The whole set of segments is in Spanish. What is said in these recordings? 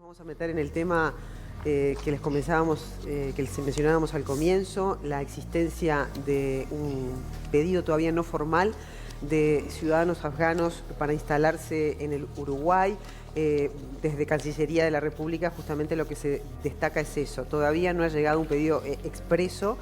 Vamos a meter en el tema que les comenzábamos, que les mencionábamos al comienzo, la existencia de un pedido todavía no formal de ciudadanos afganos para instalarse en el Uruguay. Desde Cancillería de la República justamente lo que se destaca es eso. Todavía no ha llegado un pedido expreso.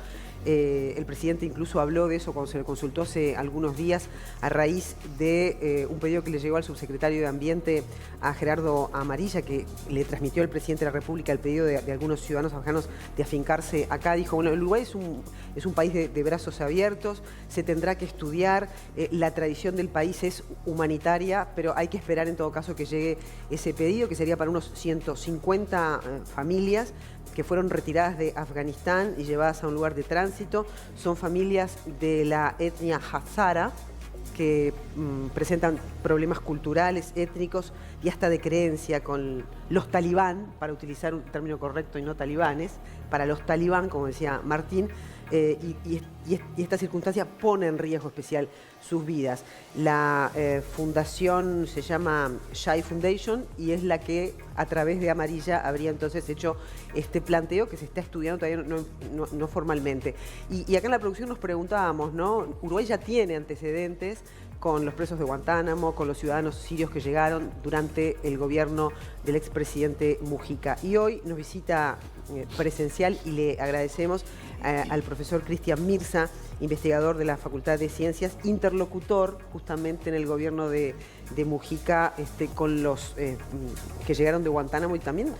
El presidente incluso habló de eso cuando se le consultó hace algunos días a raíz de un pedido que le llegó al subsecretario de Ambiente, a Gerardo Amarilla, que le transmitió al presidente de la República el pedido de algunos ciudadanos afganos de afincarse acá. Dijo, bueno, el Uruguay es un país de brazos abiertos, se tendrá que estudiar, la tradición del país es humanitaria, pero hay que esperar en todo caso que llegue ese pedido, que sería para unos 150 familias que fueron retiradas de Afganistán y llevadas a un lugar de tránsito. Son familias de la etnia hazara que presentan problemas culturales, étnicos y hasta de creencia con los talibán, para utilizar un término correcto y no talibanes, para los talibán, como decía Martín, y esta circunstancia pone en riesgo especial sus vidas. La fundación se llama Shai Foundation y es la que a través de Amarilla habría entonces hecho este planteo que se está estudiando todavía no formalmente. Y acá en la producción nos preguntábamos, ¿no? Uruguay ya tiene antecedentes con los presos de Guantánamo, con los ciudadanos sirios que llegaron durante el gobierno del expresidente Mujica. Y hoy nos visita presencial y le agradecemos al profesor Cristian Mirza, investigador de la Facultad de Ciencias, interlocutor justamente en el gobierno de Mujica con los que llegaron de Guantánamo y también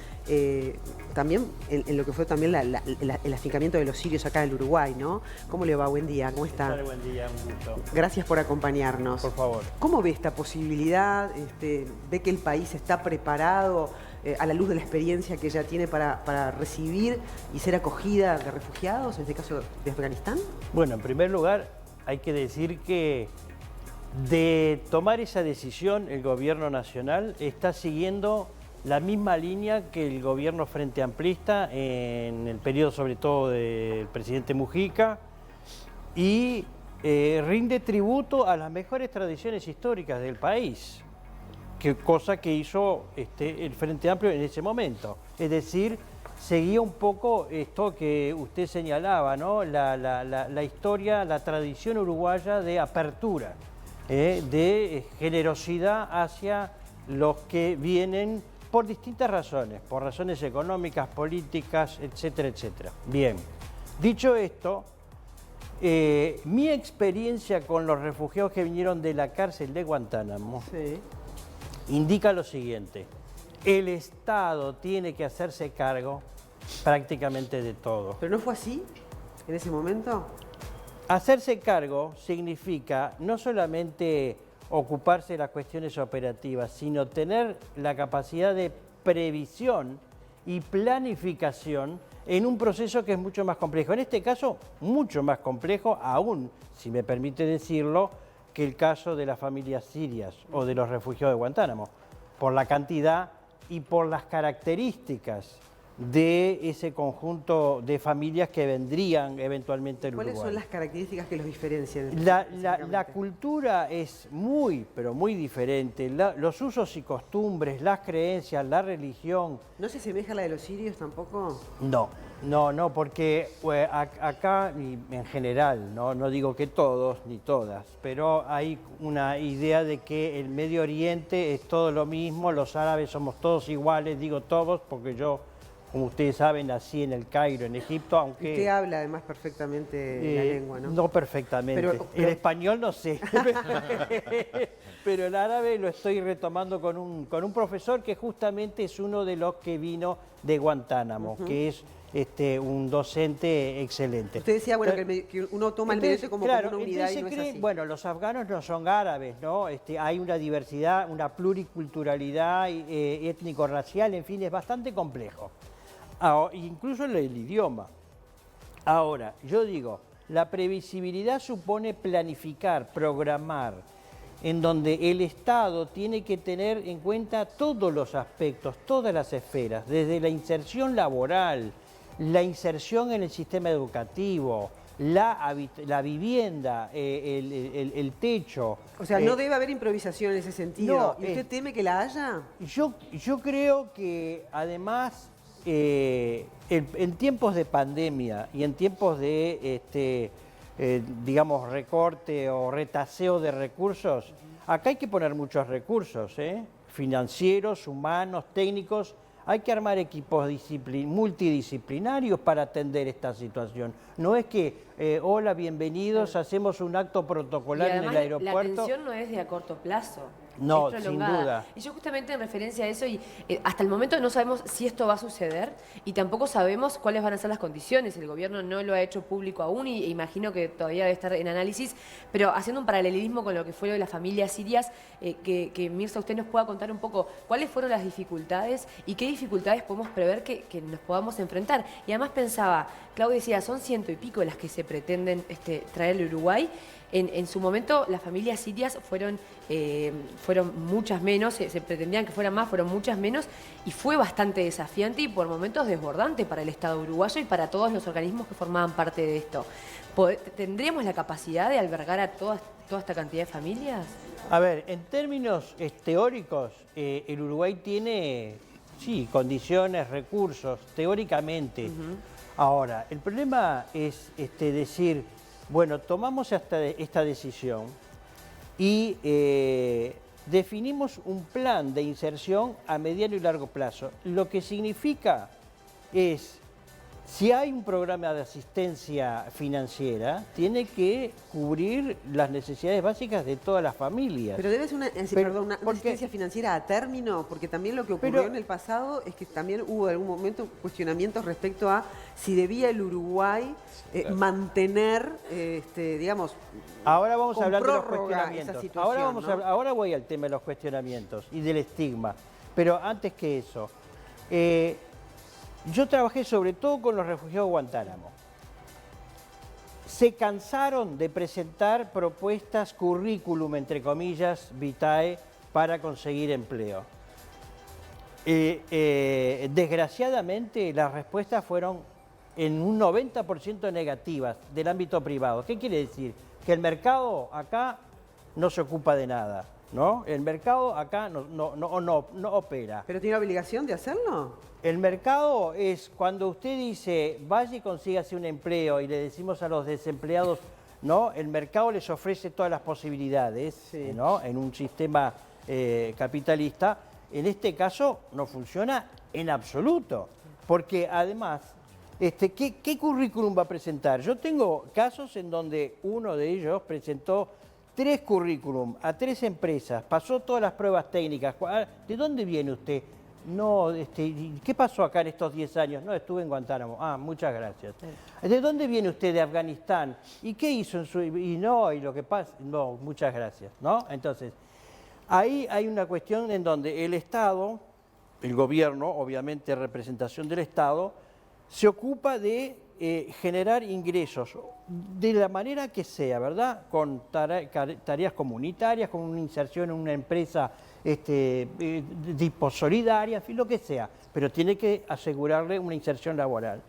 en lo que fue también el afincamiento de los sirios acá en el Uruguay, ¿no? ¿Cómo le va? Buen día, ¿cómo está? Buen día, un gusto. Gracias por acompañarnos. Por favor. ¿Cómo ve esta posibilidad? ¿Ve que el país está preparado a la luz de la experiencia que ya tiene para recibir y ser acogida de refugiados, en este caso de Afganistán? Bueno, en primer lugar, hay que decir que de tomar esa decisión, el gobierno nacional está siguiendo la misma línea que el gobierno frente amplista en el periodo sobre todo del presidente Mujica y rinde tributo a las mejores tradiciones históricas del país, cosa que hizo el Frente Amplio en ese momento. Es decir, seguía un poco esto que usted señalaba, ¿no? La historia, la tradición uruguaya de apertura, de generosidad hacia los que vienen por distintas razones, por razones económicas, políticas, etcétera, etcétera. Bien, dicho esto, mi experiencia con los refugiados que vinieron de la cárcel de Guantánamo indica lo siguiente: el Estado tiene que hacerse cargo prácticamente de todo. ¿Pero no fue así en ese momento? Hacerse cargo significa no solamente ocuparse de las cuestiones operativas, sino tener la capacidad de previsión y planificación en un proceso que es mucho más complejo. En este caso, mucho más complejo aún, si me permite decirlo, que el caso de las familias sirias o de los refugiados de Guantánamo, por la cantidad y por las características de ese conjunto de familias que vendrían eventualmente al Uruguay. ¿Cuáles son las características que los diferencian? La cultura es muy, pero muy diferente. Los usos y costumbres, las creencias, la religión. ¿No se asemeja a la de los sirios tampoco? No, porque acá, y en general, no digo que todos ni todas, pero hay una idea de que el Medio Oriente es todo lo mismo, los árabes somos todos iguales, digo todos, porque yo, como ustedes saben, nací en el Cairo, en Egipto, aunque... Usted habla además perfectamente la lengua, ¿no? No perfectamente. Pero el español no sé. Pero el árabe lo estoy retomando con un profesor que justamente es uno de los que vino de Guantánamo, que es un docente excelente. Usted decía, bueno, que uno toma el Medio Oriente como una unidad y no es así. Bueno, los afganos no son árabes, ¿no? Hay una diversidad, una pluriculturalidad étnico-racial, en fin, es bastante complejo. Incluso el idioma. Ahora, yo digo, la previsibilidad supone planificar, programar, en donde el Estado tiene que tener en cuenta todos los aspectos, todas las esferas, desde la inserción laboral, la inserción en el sistema educativo, la vivienda, el techo. O sea, no debe haber improvisación en ese sentido. No, ¿Y usted teme que la haya? Yo creo que además en tiempos de pandemia y en tiempos de, digamos, recorte o retaseo de recursos, acá hay que poner muchos recursos, financieros, humanos, técnicos. Hay que armar equipos multidisciplinarios para atender esta situación. No es que, hola, bienvenidos, hacemos un acto protocolar en el aeropuerto. La atención no es de a corto plazo. No, sin duda. Y yo justamente en referencia a eso, y hasta el momento no sabemos si esto va a suceder y tampoco sabemos cuáles van a ser las condiciones. El gobierno no lo ha hecho público aún y imagino que todavía debe estar en análisis, pero haciendo un paralelismo con lo que fue lo de las familias sirias, que Mirza, usted nos pueda contar un poco cuáles fueron las dificultades y qué dificultades podemos prever que nos podamos enfrentar. Y además pensaba, Claudia decía, son 100 y pico las que se pretenden traer al Uruguay. En su momento las familias sirias fueron muchas menos, se pretendían que fueran más, fueron muchas menos y fue bastante desafiante y por momentos desbordante para el Estado uruguayo y para todos los organismos que formaban parte de esto. ¿Tendríamos la capacidad de albergar a toda esta cantidad de familias? A ver, en términos teóricos, el Uruguay tiene, sí, condiciones, recursos, teóricamente. Ahora, el problema es decir, bueno, tomamos esta decisión y definimos un plan de inserción a mediano y largo plazo. Lo que significa es, si hay un programa de asistencia financiera, tiene que cubrir las necesidades básicas de todas las familias. Pero debe ser una asistencia financiera a término, porque también lo que ocurrió en el pasado es que también hubo en algún momento cuestionamientos respecto a si debía el Uruguay mantener, digamos, ahora vamos a hablar de los cuestionamientos. Ahora voy al tema de los cuestionamientos y del estigma. Pero antes que eso, yo trabajé sobre todo con los refugiados de Guantánamo. Se cansaron de presentar propuestas currículum, entre comillas, vitae, para conseguir empleo. Desgraciadamente, las respuestas fueron en un 90% negativas del ámbito privado. ¿Qué quiere decir? Que el mercado acá no se ocupa de nada, ¿no? El mercado acá no opera. ¿Pero tiene obligación de hacerlo? El mercado es cuando usted dice, vaya y consígase un empleo y le decimos a los desempleados, ¿no? El mercado les ofrece todas las posibilidades, sí, ¿no? En un sistema capitalista. En este caso no funciona en absoluto, porque además, ¿qué currículum va a presentar? Yo tengo casos en donde uno de ellos presentó 3 currículum a 3 empresas, pasó todas las pruebas técnicas. ¿De dónde viene usted? No, ¿qué pasó acá en estos 10 años? No, estuve en Guantánamo. Ah, muchas gracias. ¿De dónde viene usted? De Afganistán. ¿Y qué hizo en su...? Y lo que pasa... No, muchas gracias, ¿no? Entonces, ahí hay una cuestión en donde el Estado, el gobierno, obviamente representación del Estado, se ocupa de generar ingresos de la manera que sea, ¿verdad? Con tareas comunitarias, con una inserción en una empresa tipo solidaria, en fin, lo que sea, pero tiene que asegurarle una inserción laboral.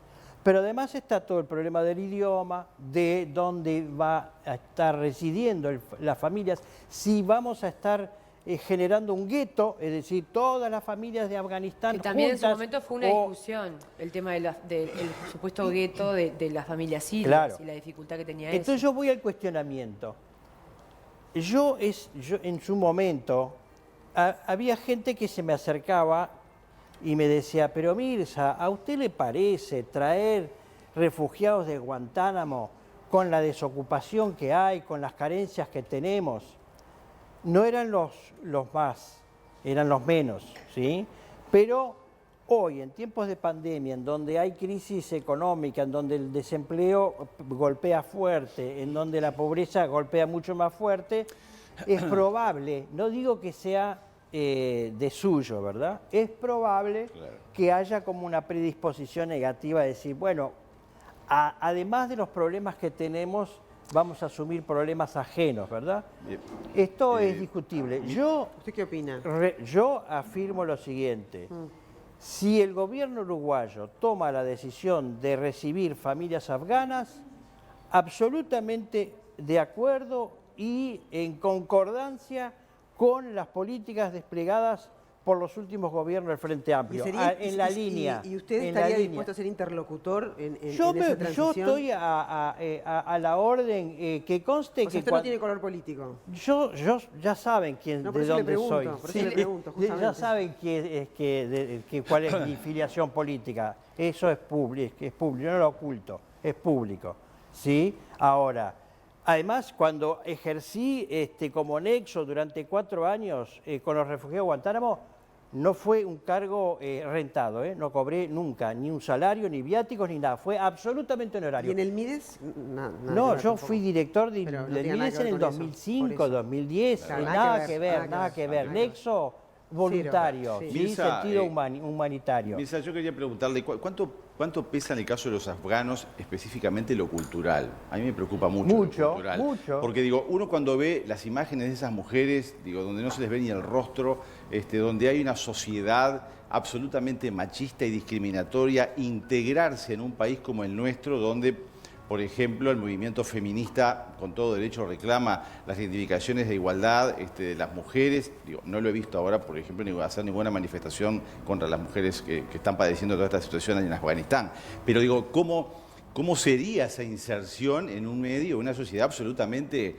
Pero además está todo el problema del idioma, de dónde va a estar residiendo las familias, si vamos a estar generando un gueto, es decir, todas las familias de Afganistán que también juntas, en su momento fue una discusión, el tema del supuesto gueto de las familias sirias, claro, y la dificultad que tenía eso. Entonces yo voy al cuestionamiento. Yo en su momento... había gente que se me acercaba y me decía, pero Mirza, ¿a usted le parece traer refugiados de Guantánamo con la desocupación que hay, con las carencias que tenemos? No eran los más, eran los menos, ¿sí? Pero hoy, en tiempos de pandemia, en donde hay crisis económica, en donde el desempleo golpea fuerte, en donde la pobreza golpea mucho más fuerte, es probable, no digo que sea de suyo, ¿verdad? Es probable que haya como una predisposición negativa de decir, bueno, además de los problemas que tenemos, vamos a asumir problemas ajenos, ¿verdad? Esto es discutible. ¿Usted qué opina? Yo afirmo lo siguiente. Si el gobierno uruguayo toma la decisión de recibir familias afganas, absolutamente de acuerdo y en concordancia con las políticas desplegadas por los últimos gobiernos del Frente Amplio, en la línea. ¿Y usted estaría dispuesto a ser interlocutor en esa transición? Yo estoy a la orden, que conste o sea, que... usted no tiene color político. Yo ya saben quién, No, por de eso le dónde pregunto, soy. por eso le pregunto, justamente. Ya saben cuál es mi filiación política. Eso es público, yo no lo oculto, es público. ¿Sí? Ahora, además, cuando ejercí como nexo durante 4 años con los refugiados de Guantánamo, no fue un cargo rentado, no cobré nunca ni un salario, ni viáticos, ni nada. Fue absolutamente honorario. ¿Y en el MIDES? No, yo fui director del MIDES en el por 2005, eso. 2010. Claro, Nada que ver. Nexo voluntario, Sí. ¿sí? Mirza, Sentido humanitario. Mirza, yo quería preguntarle, ¿cuánto pesa en el caso de los afganos específicamente lo cultural? A mí me preocupa mucho lo cultural. Mucho. Porque digo, uno cuando ve las imágenes de esas mujeres, digo, donde no se les ve ni el rostro, donde hay una sociedad absolutamente machista y discriminatoria, integrarse en un país como el nuestro, donde, por ejemplo, el movimiento feminista con todo derecho reclama las reivindicaciones de igualdad de las mujeres. Digo, no lo he visto ahora, por ejemplo, ni hacer ninguna manifestación contra las mujeres que están padeciendo toda esta situación en Afganistán. Pero digo, ¿cómo sería esa inserción en un medio, una sociedad absolutamente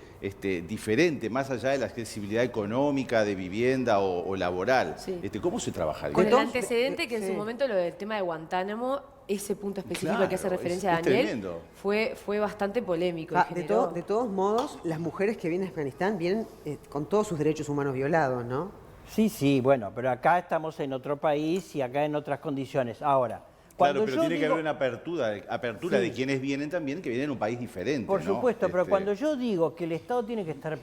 diferente, más allá de la accesibilidad económica, de vivienda o laboral? Sí. ¿Cómo se trabajaría? Con el Entonces, antecedente que en sí. su momento lo del tema de Guantánamo, ese punto específico Claro, que hace referencia es a Daniel, tremendo. fue bastante polémico. y De generó- todos modos, las mujeres que vienen a Afganistán vienen con todos sus derechos humanos violados, ¿no? Sí, bueno, pero acá estamos en otro país y acá en otras condiciones. Ahora, Claro, cuando pero yo tiene que digo- haber una apertura Sí. de quienes vienen también, que vienen en un país diferente. Por ¿no? supuesto, pero cuando yo digo que el Estado tiene que estar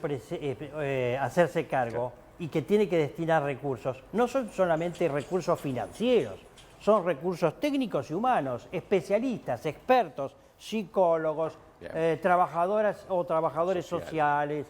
hacerse cargo y que tiene que destinar recursos, no son solamente recursos financieros, son recursos técnicos y humanos, especialistas, expertos, psicólogos, Bien. trabajadoras o trabajadores sociales,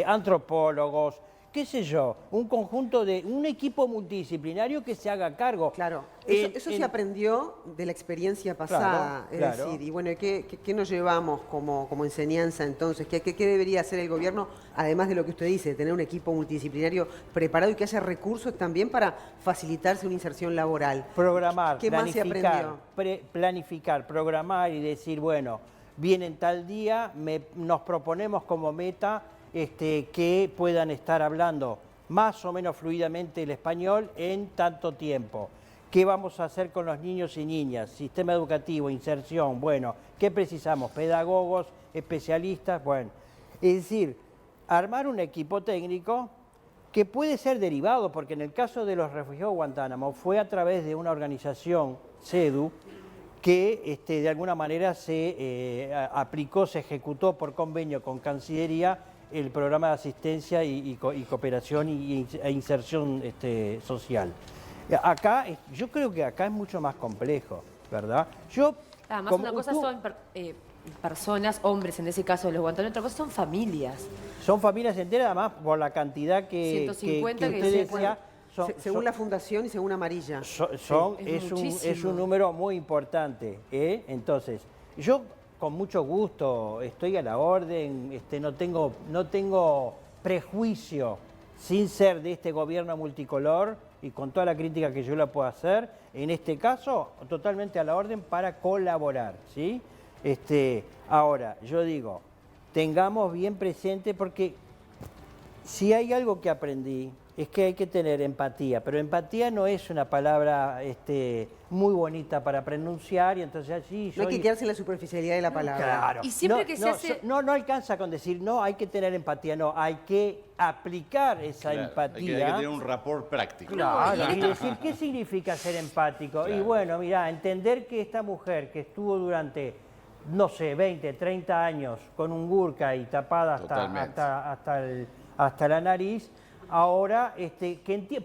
antropólogos, qué sé yo, un equipo multidisciplinario que se haga cargo. Claro, eso se aprendió de la experiencia pasada, Claro, es claro. decir, y bueno, ¿qué nos llevamos como enseñanza entonces? ¿Qué debería hacer el gobierno, además de lo que usted dice, tener un equipo multidisciplinario preparado y que haya recursos también para facilitarse una inserción laboral? Programar, ¿Qué más se aprendió? planificar, programar y decir, bueno, vienen tal día, nos proponemos como meta que puedan estar hablando más o menos fluidamente el español en tanto tiempo. ¿Qué vamos a hacer con los niños y niñas? Sistema educativo, inserción, bueno, ¿qué precisamos? Pedagogos, especialistas, bueno. Es decir, armar un equipo técnico que puede ser derivado, porque en el caso de los refugiados de Guantánamo fue a través de una organización, CEDU, que de alguna manera se aplicó, se ejecutó por convenio con Cancillería el programa de asistencia y cooperación e inserción social. Acá, yo creo que acá es mucho más complejo, ¿verdad? Además, una cosa son personas, hombres en ese caso de los guantaneros, otra cosa son familias. Son familias enteras, además, por la cantidad que 150 que usted se decía. Según la fundación y según Amarilla. Es un número muy importante. Entonces, yo con mucho gusto estoy a la orden, no tengo prejuicio, sin ser de este gobierno multicolor y con toda la crítica que yo la puedo hacer, en este caso, totalmente a la orden para colaborar, ¿sí? Ahora, yo digo, tengamos bien presente, porque si hay algo que aprendí, es que hay que tener empatía, pero empatía no es una palabra muy bonita para pronunciar y entonces así... No hay que quedarse en la superficialidad de la palabra. Claro. Y siempre que se hace... No alcanza con decir, no, hay que tener empatía, no, hay que aplicar esa Claro, empatía. hay que tener un rapport práctico. Claro, No, y decir, ¿qué significa ser empático? Claro. Y bueno, mira, entender que esta mujer que estuvo durante, no sé, 20, 30 años con un burka y tapada Totalmente. hasta la nariz, ahora,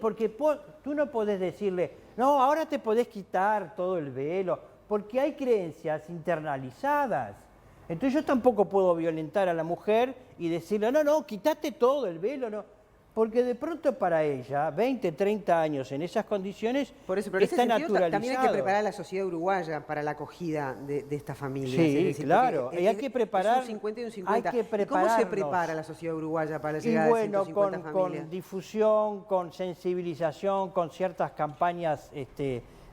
porque tú no podés decirle, no, ahora te podés quitar todo el velo, porque hay creencias internalizadas. Entonces yo tampoco puedo violentar a la mujer y decirle, no, quítate todo el velo, no. porque de pronto para ella, 20, 30 años en esas condiciones, Por eso, pero en ese está sentido naturalizado. también hay que preparar a la sociedad uruguaya para la acogida de estas familias. Sí, es decir, claro, porque y hay que preparar. Es un 50 y un 50. Hay que ¿Y cómo se prepararnos. prepara la sociedad uruguaya para la Y llegada bueno, de 150 familias? con difusión, con sensibilización, con ciertas campañas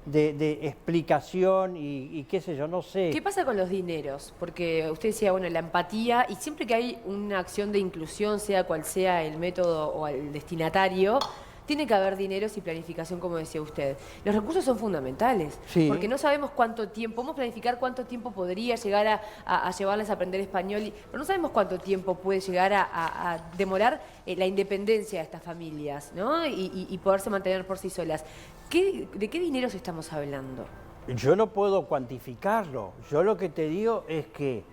de explicación y qué sé yo, no sé. ¿Qué pasa con los dineros? Porque usted decía, bueno, la empatía, y siempre que hay una acción de inclusión, sea cual sea el método o el destinatario, tiene que haber dineros y planificación, como decía usted. Los recursos son fundamentales, Sí. porque no sabemos cuánto tiempo, podemos planificar cuánto tiempo podría llegar a llevarles a aprender español, pero no sabemos cuánto tiempo puede llegar a demorar la independencia de estas familias, ¿no? Y poderse mantener por sí solas. ¿De qué dineros estamos hablando? Yo no puedo cuantificarlo. Yo lo que te digo es que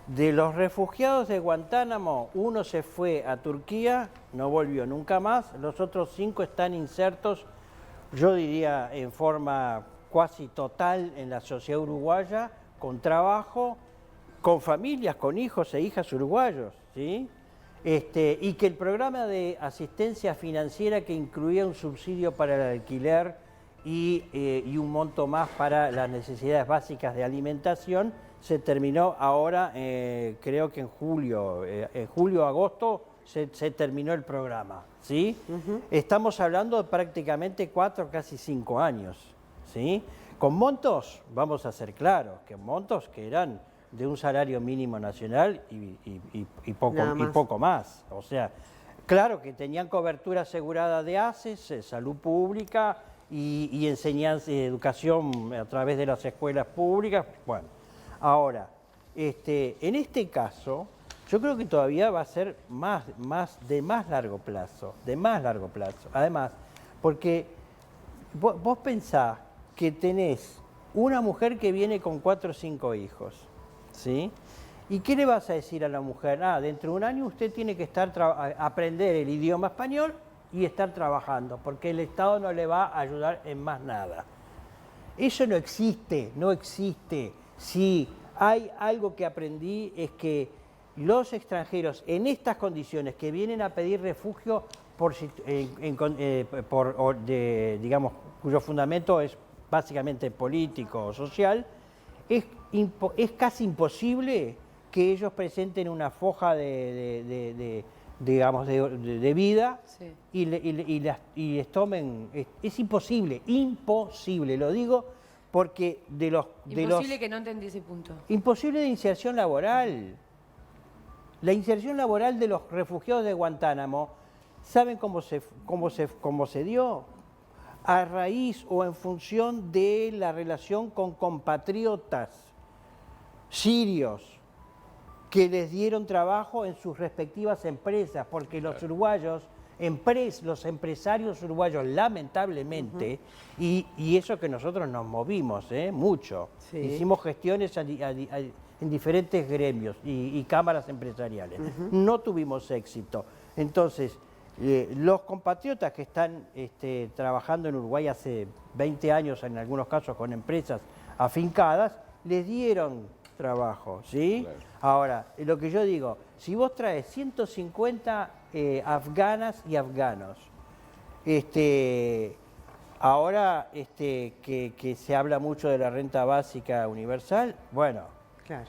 de los refugiados de Guantánamo, uno se fue a Turquía, no volvió nunca más, los otros 5 están insertos, yo diría en forma casi total en la sociedad uruguaya, con trabajo, con familias, con hijos e hijas uruguayos, ¿sí? Y que el programa de asistencia financiera que incluía un subsidio para el alquiler y un monto más para las necesidades básicas de alimentación, se terminó ahora, creo que en julio, agosto, se terminó el programa, ¿sí? Estamos hablando de prácticamente 4, casi 5 años, ¿sí? Con montos, vamos a ser claros, que montos que eran de un salario mínimo nacional y poco más. O sea, claro que tenían cobertura asegurada de ACES, salud pública y enseñanza y educación a través de las escuelas públicas, bueno. Ahora, en este caso, yo creo que todavía va a ser de más largo plazo. Además, porque vos pensás que tenés una mujer que viene con 4 o 5 hijos, ¿sí? ¿Y qué le vas a decir a la mujer? Dentro de un año usted tiene que aprender el idioma español y estar trabajando, porque el Estado no le va a ayudar en más nada. Eso no existe. Si hay algo que aprendí es que los extranjeros en estas condiciones que vienen a pedir refugio digamos, cuyo fundamento es básicamente político o social, es casi imposible que ellos presenten una foja de vida, sí, y les tomen. Es imposible, lo digo. Porque Imposible que no entendí ese punto. Imposible de inserción laboral. La inserción laboral de los refugiados de Guantánamo, ¿saben cómo se dio? A raíz o en función de la relación con compatriotas sirios que les dieron trabajo en sus respectivas empresas, porque los uruguayos, los empresarios uruguayos, lamentablemente, y eso que nosotros nos movimos mucho, sí, hicimos gestiones en diferentes gremios y cámaras empresariales, no tuvimos éxito. Entonces, los compatriotas que están trabajando en Uruguay hace 20 años, en algunos casos con empresas afincadas, les dieron trabajo, ¿sí? Claro. Ahora, lo que yo digo, si vos traes 150 afganas y afganos, ahora que se habla mucho de la renta básica universal, bueno, claro,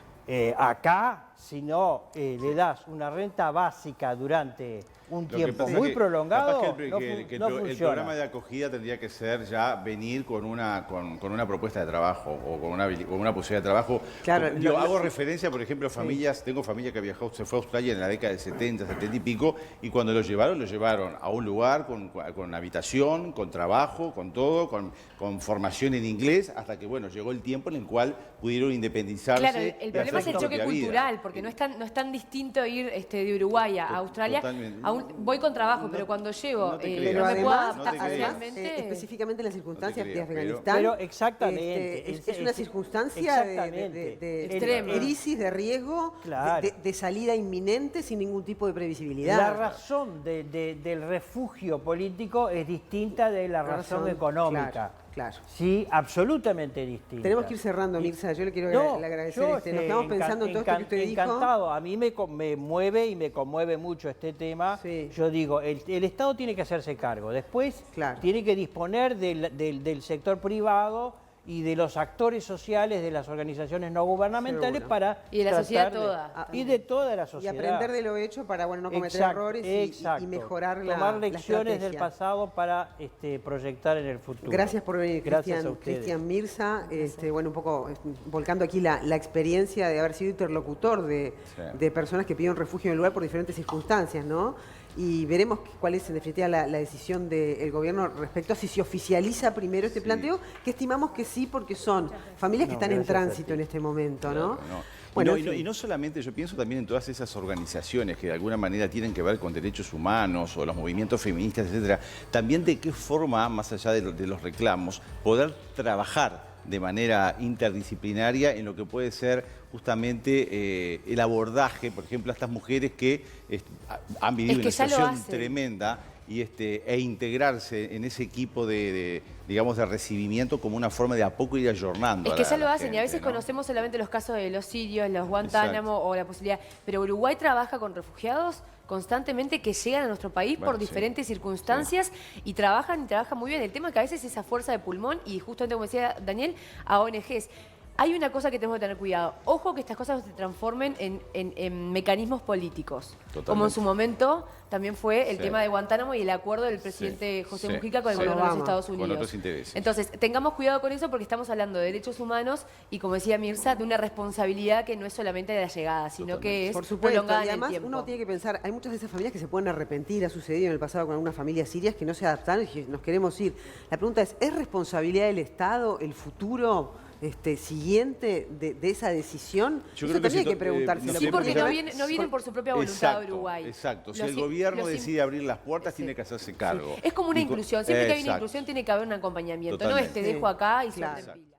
acá si no le das una renta básica durante un tiempo muy prolongado, el programa de acogida tendría que ser ya venir con una propuesta de trabajo o con una posibilidad de trabajo. Claro, yo hago referencia, por ejemplo, a familias, sí, tengo familia que viajó, se fue a Australia en la década del 70, 70 y pico, y cuando lo llevaron a un lugar con habitación, con trabajo, con todo, con formación en inglés, hasta que, bueno, llegó el tiempo en el cual pudieron independizarse. Claro, el problema es el choque cultural, porque no es tan distinto ir de Uruguay a Australia. Voy con trabajo, pero cuando llego, pero me puedo adaptar socialmente. Específicamente en las circunstancias de Afganistán. Pero exactamente. Es una circunstancia de crisis, de riesgo, claro, de salida inminente sin ningún tipo de previsibilidad. La razón del refugio político es distinta de la razón económica. Claro. Claro. Sí, absolutamente distintas. Tenemos que ir cerrando, Mirza. Yo le quiero le agradecer. yo, Nos quedamos pensando en todo esto que usted dijo. Encantado. A mí me mueve y me conmueve mucho este tema. Sí. Yo digo, el Estado tiene que hacerse cargo. Después tiene que disponer del sector privado y de los actores sociales, de las organizaciones no gubernamentales para y de la sociedad toda. Y de toda la sociedad. Y aprender de lo hecho para no cometer errores y mejorar Tomar la lecciones del estrategia. pasado para proyectar en el futuro. Gracias por venir, Cristian Mirza. Un poco volcando aquí la experiencia de haber sido interlocutor de personas que pidieron refugio en el lugar por diferentes circunstancias, ¿no? Y veremos cuál es en definitiva la decisión del gobierno respecto a si se oficializa primero este planteo, que estimamos que sí, porque son familias que están en tránsito en este momento, ¿no? Bueno, y no solamente, yo pienso también en todas esas organizaciones que de alguna manera tienen que ver con derechos humanos o los movimientos feministas, etcétera, también de qué forma, más allá de los reclamos, poder trabajar de manera interdisciplinaria en lo que puede ser justamente el abordaje, por ejemplo, a estas mujeres que han vivido una situación tremenda e integrarse en ese equipo digamos, de recibimiento como una forma de a poco ir ayornando. Es que ya lo hacen, y a veces conocemos solamente los casos de los sirios, los Guantánamo o la posibilidad, pero Uruguay trabaja con refugiados constantemente que llegan a nuestro país por diferentes circunstancias y trabajan muy bien. El tema es que a veces esa fuerza de pulmón, y justamente como decía Daniel, a ONGs. Hay una cosa que tenemos que tener cuidado. Ojo que estas cosas se transformen en mecanismos políticos. Totalmente. Como en su momento también fue el tema de Guantánamo y el acuerdo del presidente José Mujica con el gobierno de los Estados Unidos. Con otros intereses. Entonces, tengamos cuidado con eso porque estamos hablando de derechos humanos y, como decía Mirza, de una responsabilidad que no es solamente de la llegada, sino que es prolongada en el tiempo. Uno tiene que pensar, hay muchas de esas familias que se pueden arrepentir, ha sucedido en el pasado con algunas familias sirias que no se adaptaron y que nos queremos ir. La pregunta ¿es responsabilidad del Estado el futuro siguiente de esa decisión? Yo eso creo también hay que preguntarse. Sí, porque no vienen por su propia voluntad a Uruguay. Exacto. Si el gobierno decide abrir las puertas, tiene que hacerse cargo. Es como una inclusión. Siempre que hay una inclusión tiene que haber un acompañamiento. No te dejo acá y suerte en pila.